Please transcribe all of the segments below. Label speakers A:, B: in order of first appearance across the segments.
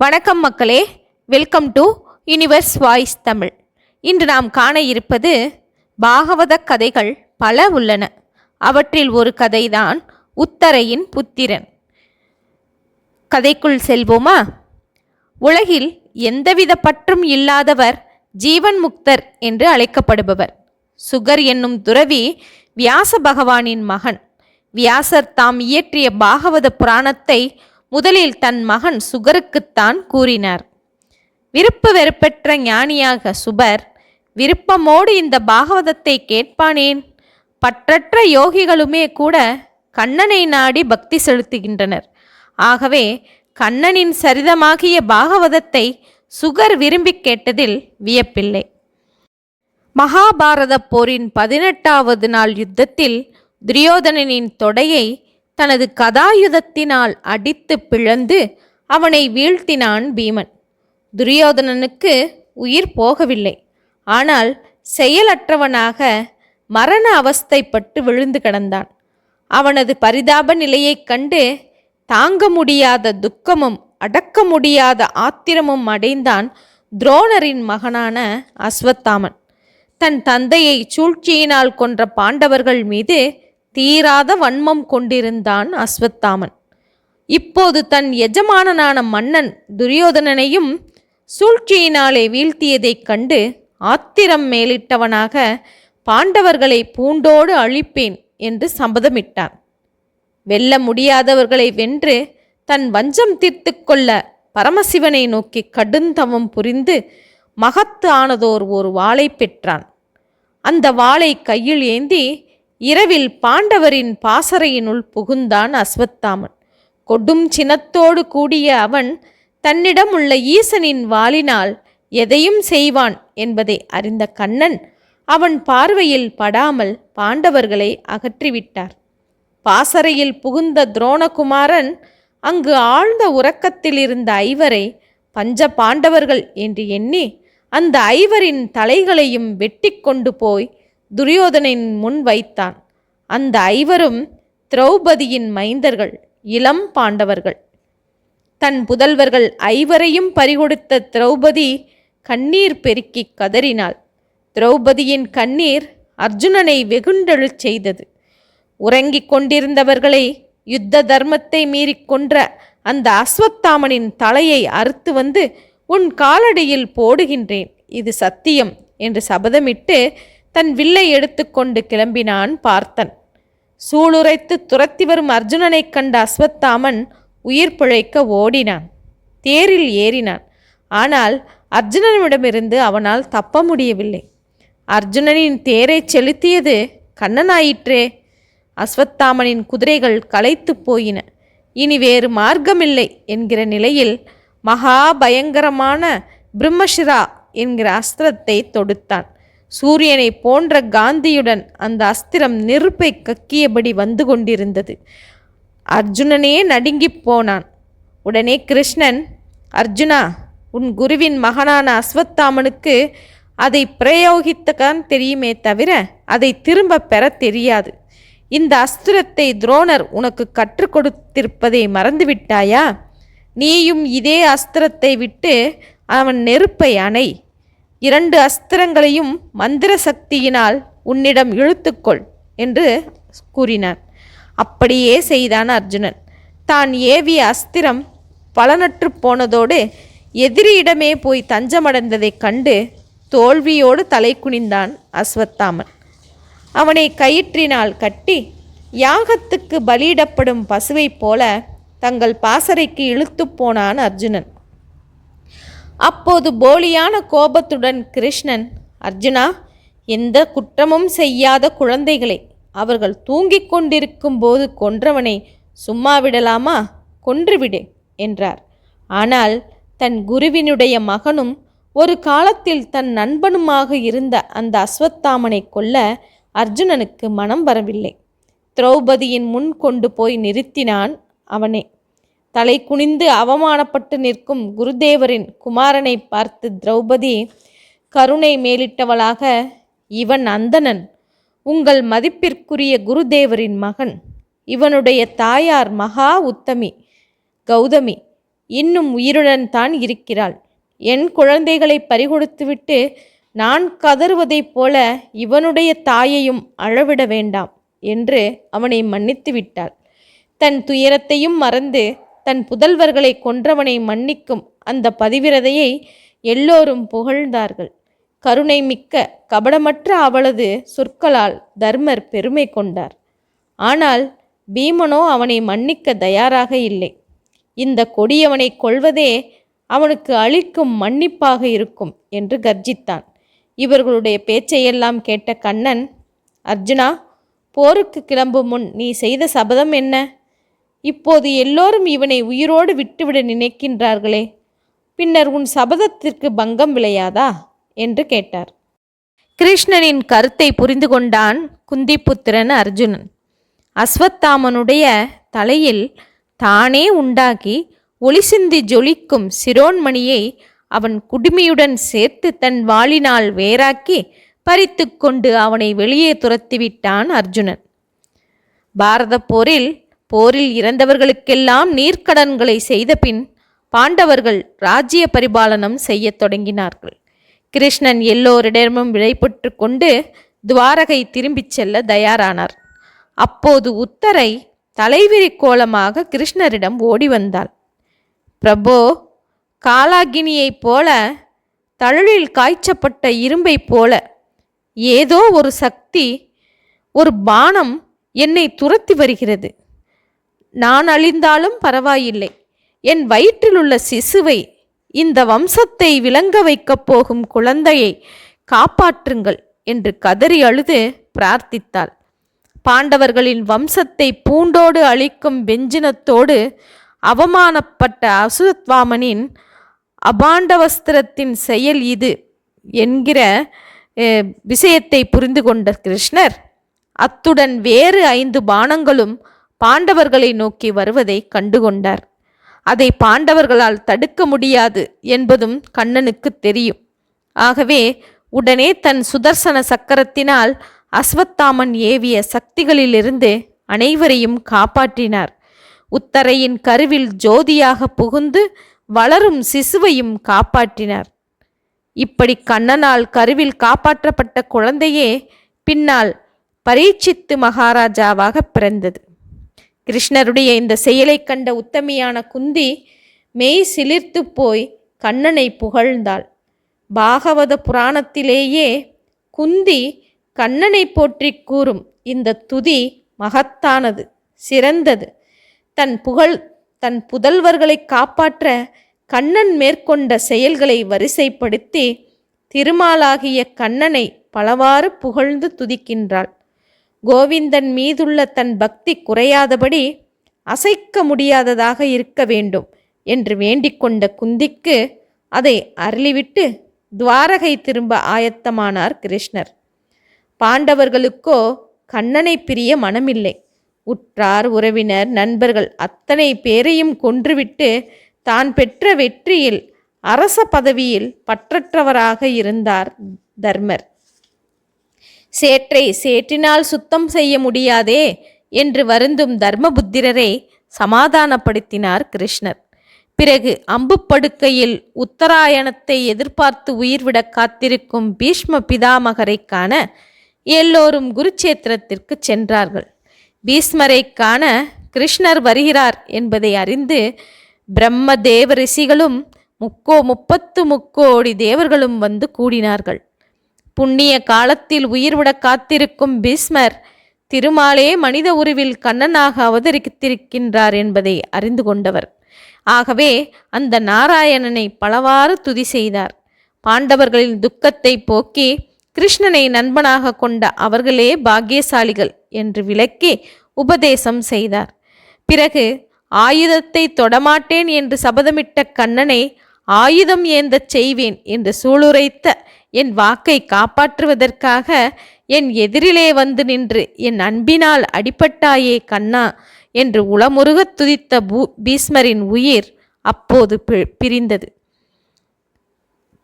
A: வணக்கம் மக்களே, welcome to universe voice Tamil. இன்று நாம் காண இருப்பது பாகவத கதைகள் பல உள்ளன. அவற்றில் ஒரு கதைதான் உத்தரையின் புத்திரன். கதைக்குள் செல்வோமா? உலகில் எந்தவித பற்றும் இல்லாதவர் ஜீவன் முக்தர் என்று அழைக்கப்படுபவர் சுகர் என்னும் துறவி வியாச பகவானின் மகன். வியாசர் தாம் இயற்றிய பாகவத புராணத்தை முதலில் தன் மகன் சுகருக்குத்தான் கூறினார். விருப்பு வெறுப்பற்ற ஞானியாக சுபர் விருப்பமோடு இந்த பாகவதத்தை கேட்பானேன்? பற்றற்ற யோகிகளுமே கூட கண்ணனை நாடி பக்தி செலுத்துகின்றனர். ஆகவே கண்ணனின் சரிதமாகிய பாகவதத்தை சுகர் விரும்பி கேட்டதில் வியப்பில்லை. மகாபாரத போரின் 18வது நாள் யுத்தத்தில் துரியோதனனின் தொடையை தனது கதாயுதத்தினால் அடித்து பிளந்து அவனை வீழ்த்தினான் பீமன். துரியோதனனுக்கு உயிர் போகவில்லை. ஆனால் செயலற்றவனாக மரண அவஸ்தைப்பட்டு விழுந்து கிடந்தான். அவனது பரிதாப நிலையைக் கண்டு தாங்க முடியாத துக்கமும் அடக்க முடியாத ஆத்திரமும் அடைந்தான் துரோணரின் மகனான அஸ்வத்தாமன். தன் தந்தையை சூழ்ச்சியினால் கொன்ற பாண்டவர்கள் மீது தீராத வன்மம் கொண்டிருந்தான் அஸ்வத்தாமன். இப்போது தன் எஜமானனான மன்னன் துரியோதனனையும் சூழ்ச்சியினாலே வீழ்த்தியதைக் கண்டு ஆத்திரம் மேலிட்டவனாக பாண்டவர்களை பூண்டோடு அழிப்பேன் என்று சபதமிட்டான். வெல்ல முடியாதவர்களை வென்று தன் வஞ்சம் தீர்த்து கொள்ள பரமசிவனை நோக்கி கடுந்தவம் புரிந்து மகத்து ஆனதோர் ஒரு வாளை பெற்றான். அந்த வாளை கையில் ஏந்தி இரவில் பாண்டவரின் பாசறையினுள் புகுந்தான் அஸ்வத்தாமன். கொடும் சினத்தோடு கூடிய அவன் தன்னிடம் உள்ள ஈசனின் வாளினால் எதையும் செய்வான் என்பதை அறிந்த கண்ணன் அவன் பார்வையில் படாமல் பாண்டவர்களை அகற்றிவிட்டார். பாசறையில் புகுந்த துரோணகுமாரன் அங்கு ஆழ்ந்த உறக்கத்தில் இருந்த ஐவரை பஞ்ச பாண்டவர்கள் என்று எண்ணி அந்த ஐவரின் தலைகளையும் வெட்டி கொண்டு போய் துரியோதனின் முன் வைத்தான். அந்த ஐவரும் திரௌபதியின் மைந்தர்கள், இளம் பாண்டவர்கள். தன் புதல்வர்கள் ஐவரையும் பறிகொடுத்த திரௌபதி கண்ணீர் பெருக்கி கதறினாள். திரௌபதியின் கண்ணீர் அர்ஜுனனை வெகுண்டெழச் செய்தது. உறங்கிக் கொண்டிருந்தவர்களை யுத்த தர்மத்தை மீறி கொன்ற அந்த அஸ்வத்தாமனின் தலையை அறுத்து வந்து உன் காலடியில் போடுகின்றேன், இது சத்தியம் என்று சபதமிட்டு தன் வில்லை எடுத்துக்கொண்டு கிளம்பினான் பார்த்தன். சூளுரைத்து துரத்தி வரும் அர்ஜுனனை கண்ட அஸ்வத்தாமன் உயிர் பிழைக்க ஓடினான், தேரில் ஏறினான். ஆனால் அர்ஜுனனிடமிருந்து அவனால் தப்ப முடியவில்லை. அர்ஜுனனின் தேரை செலுத்தியது கண்ணனாயிற்றே. அஸ்வத்தாமனின் குதிரைகள் களைத்து போயின. இனி வேறு மார்க்கமில்லை என்கிற நிலையில் மகா பயங்கரமான பிரம்மசிரா என்கிற அஸ்திரத்தை தொடுத்தான். சூரியனை போன்ற காந்தியுடன் அந்த அஸ்திரம் நெருப்பை கக்கியபடி வந்து கொண்டிருந்தது. அர்ஜுனனே நடுங்கிப் போனான். உடனே கிருஷ்ணன், அர்ஜுனா, உன் குருவின் மகனான அஸ்வத்தாமனுக்கு அதை பிரயோகித்ததான் தெரியுமே தவிர அதை திரும்ப பெற தெரியாது. இந்த அஸ்திரத்தை துரோணர் உனக்கு கற்றுக் கொடுத்திருப்பதை மறந்துவிட்டாயா? நீயும் இதே அஸ்திரத்தை விட்டு அவன் நெருப்பை அணை. 2 அஸ்திரங்களையும் மந்திர சக்தியினால் உன்னிடம் இழுத்துக்கொள் என்று கூறினான். அப்படியே செய்தான் அர்ஜுனன். தான் ஏவிய அஸ்திரம் பலனற்று போனதோடு எதிரியிடமே போய் தஞ்சமடைந்ததைக் கண்டு தோல்வியோடு தலை குனிந்தான் அஸ்வத்தாமன். அவனை கயிற்றினால் கட்டி யாகத்துக்கு பலியிடப்படும் பசுவைப் போல தங்கள் பாசறைக்கு இழுத்து போனான் அர்ஜுனன். அப்போது போலியான கோபத்துடன் கிருஷ்ணன், அர்ஜுனா, எந்த குற்றமும் செய்யாத குழந்தைகளை அவர்கள் தூங்கிக் கொண்டிருக்கும் போது கொன்றவனை சும்மா விடலாமா? கொன்றுவிடு என்றார். ஆனால் தன் குருவினுடைய மகனும் ஒரு காலத்தில் தன் நண்பனுமாக இருந்த அந்த அஸ்வத்தாமனை கொல்ல அர்ஜுனனுக்கு மனம் வரவில்லை. திரௌபதியின் முன் கொண்டு போய் நிறுத்தினான் அவனே. தலை குனிந்து அவமானப்பட்டு நிற்கும் குருதேவரின் குமாரனை பார்த்து திரௌபதி கருணை மேலிட்டவளாக, இவன் அந்தணன், உங்கள் மதிப்பிற்குரிய குருதேவரின் மகன். இவனுடைய தாயார் மகா உத்தமி கௌதமி. இன்னும் உயிருடன் தான் இருக்கிறாள். என் குழந்தைகளை பறிகொடுத்துவிட்டு நான் கதறுவதைப் போல இவனுடைய தாயையும் அழவிட வேண்டாம் என்று அவனை மன்னித்து விட்டாள். தன் துயரத்தையும் மறந்து தன் புதல்வர்களை கொன்றவனை மன்னிக்கும் அந்த பதிவிரதையை எல்லோரும் புகழ்ந்தார்கள். கருணை மிக்க கபடமற்ற அவளது சொற்களால் தர்மர் பெருமை கொண்டார். ஆனால் பீமனோ அவனை மன்னிக்க தயாராக இல்லை. இந்த கொடியவனை கொல்வதே அவனுக்கு அளிக்கும் மன்னிப்பாக இருக்கும் என்று கர்ஜித்தான். இவர்களுடைய பேச்சையெல்லாம் கேட்ட கண்ணன், அர்ஜுனா, போருக்கு கிளம்பும் முன் நீ செய்த சபதம் என்ன? இப்போது எல்லோரும் இவனை உயிரோடு விட்டுவிட நினைக்கின்றார்களே, பின்னர் உன் சபதத்திற்கு பங்கம் விளையாதா என்று கேட்டார். கிருஷ்ணனின் கருத்தை புரிந்து கொண்டான் குந்திபுத்திரன் அர்ஜுனன். அஸ்வத்தாமனுடைய தலையில் தானே உண்டாக்கி ஒளி சிந்தி ஜொலிக்கும் சிரோன்மணியை அவன் குடுமியுடன் சேர்த்து தன் வாளினால் வேறாக்கி பறித்து கொண்டு அவனை வெளியே துரத்திவிட்டான் அர்ஜுனன். பாரத போரில் இறந்தவர்களுக்கெல்லாம் நீர்க்கடன்களை செய்த பின் பாண்டவர்கள் ராஜ்ய பரிபாலனம் செய்ய தொடங்கினார்கள். கிருஷ்ணன் எல்லோரிடமும் விடைபெற்று கொண்டு துவாரகை திரும்பிச் செல்ல தயாரானார். அப்போது உத்தரை தலைவிரி கோலமாக கிருஷ்ணரிடம் ஓடி வந்தாள். பிரபோ, காலாகினியைப் போல, தழலில் காய்ச்சப்பட்ட இரும்பைப் போல ஏதோ ஒரு சக்தி, ஒரு பானம் என்னை துரத்தி வருகிறது. நான் அழிந்தாலும் பரவாயில்லை, என் வயிற்றிலுள்ள சிசுவை, இந்த வம்சத்தை விளங்க வைக்கப் போகும் குழந்தையை காப்பாற்றுங்கள் என்று கதறி அழுது பிரார்த்தித்தாள். பாண்டவர்களின் வம்சத்தை பூண்டோடு அழிக்கும் வெஞ்சினத்தோடு அவமானப்பட்ட அசுவத்வாமனின் அபாண்டவஸ்திரத்தின் செயல் இது என்கிற விஷயத்தை புரிந்து கொண்ட கிருஷ்ணர் அத்துடன் வேறு 5 பானங்களும் பாண்டவர்களை நோக்கி வருவதை கண்டுகொண்டார். அதை பாண்டவர்களால் தடுக்க முடியாது என்பதும் கண்ணனுக்கு தெரியும். ஆகவே உடனே தன் சுதர்சன சக்கரத்தினால் அஸ்வத்தாமன் ஏவிய சக்திகளிலிருந்து அனைவரையும் காப்பாற்றினார். உத்தரையின் கருவில் ஜோதியாக புகுந்து வளரும் சிசுவையும் காப்பாற்றினார். இப்படி கண்ணனால் கருவில் காப்பாற்றப்பட்ட குழந்தையே பின்னால் பரீட்சித்து மகாராஜாவாக பிறந்தது. கிருஷ்ணருடைய இந்த செயலை கண்ட உத்தமியான குந்தி மெய் சிலிர்த்து போய் கண்ணனை புகழ்ந்தாள். பாகவத புராணத்திலேயே குந்தி கண்ணனை போற்றி கூறும் இந்த துதி மகத்தானது, சிறந்தது. தன் புதல்வர்களை காப்பாற்ற கண்ணன் மேற்கொண்ட செயல்களை வரிசைப்படுத்தி திருமாலாகிய கண்ணனை பலவாறு புகழ்ந்து துதிக்கின்றாள். கோவிந்தன் மீதுள்ள தன் பக்தி குறையாதபடி அசைக்க முடியாததாக இருக்க வேண்டும் என்று வேண்டிக் கொண்ட குந்திக்கு அதை அருளிவிட்டு துவாரகை திரும்ப ஆயத்தமானார் கிருஷ்ணர். பாண்டவர்களுக்கோ கண்ணனை பிரிய மனமில்லை. உற்றார், உறவினர், நண்பர்கள் அத்தனை பேரையும் கொன்றுவிட்டு தான் பெற்ற வெற்றியில், அரச பதவியில் பற்றற்றவராக இருந்தார் தர்மர். சேற்றை சேற்றினால் சுத்தம் செய்ய முடியாதே என்று வருந்தும் தர்மபுத்திரரை சமாதானப்படுத்தினார் கிருஷ்ணர். பிறகு அம்பு படுக்கையில் உத்தராயணத்தை எதிர்பார்த்து உயிர்விட காத்திருக்கும் பீஷ்ம பிதாமகரை காண எல்லோரும் குருச்சேத்திரத்திற்கு சென்றார்கள். பீஷ்மரை காண கிருஷ்ணர் வருகிறார் என்பதை அறிந்து பிரம்ம தேவ ரிஷிகளும் 33 தேவர்களும் வந்து கூடினார்கள். புண்ணிய காலத்தில் உயிர்விட காத்திருக்கும் பீஷ்மர் திருமாலே மனித உருவில் கண்ணனாக அவதரித்திருக்கின்றார் என்பதை அறிந்து கொண்டவர். ஆகவே அந்த நாராயணனை பலவாறு துதி செய்தார். பாண்டவர்களின் துக்கத்தை போக்கி கிருஷ்ணனை நண்பனாக கொண்ட அவர்களே பாக்கியசாலிகள் என்று விளக்கி உபதேசம் செய்தார். பிறகு ஆயுதத்தை தொடமாட்டேன் என்று சபதமிட்ட கண்ணனை ஆயுதம் ஏந்தச் செய்வேன் என்று சூளுரைத்த என் வாக்கை காப்பாற்றுவதற்காக என் எதிரிலே வந்து நின்று என் அன்பினால் அடிபட்டாயே கண்ணா என்று உளமுருகத் துதித்த பீஷ்மரின் உயிர் அப்போது பிரிந்தது.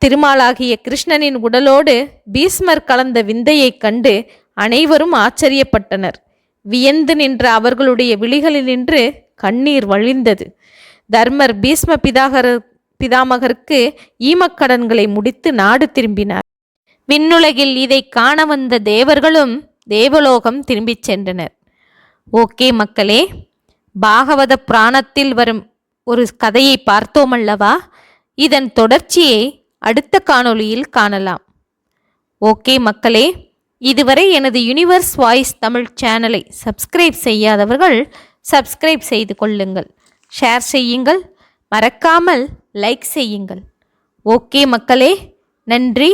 A: திருமாலாகிய கிருஷ்ணனின் உடலோடு பீஷ்மர் கலந்த விந்தையைக் கண்டு அனைவரும் ஆச்சரியப்பட்டனர். வியந்து நின்ற அவர்களுடைய விழிகளினின்று கண்ணீர் வழிந்தது. தர்மர் பீஷ்ம பிதாமகருக்கு ஈமக்கடன்களை முடித்து நாடு திரும்பினார். விண்ணுலகில் இதை காண வந்த தேவர்களும் தேவலோகம் திரும்பிச் சென்றனர். ஓகே மக்களே, பாகவத புராணத்தில் வரும் ஒரு கதையை பார்த்தோமல்லவா? இதன் தொடர்ச்சியை அடுத்த காணொளியில் காணலாம். ஓகே மக்களே, இதுவரை எனது யூனிவர்ஸ் வாய்ஸ் தமிழ் சேனலை சப்ஸ்கிரைப் செய்யாதவர்கள் சப்ஸ்கிரைப் செய்து கொள்ளுங்கள், ஷேர் செய்யுங்கள், மறக்காமல் லைக் செய்யுங்கள். ஓகே மக்களே, நன்றி,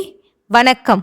A: வணக்கம்.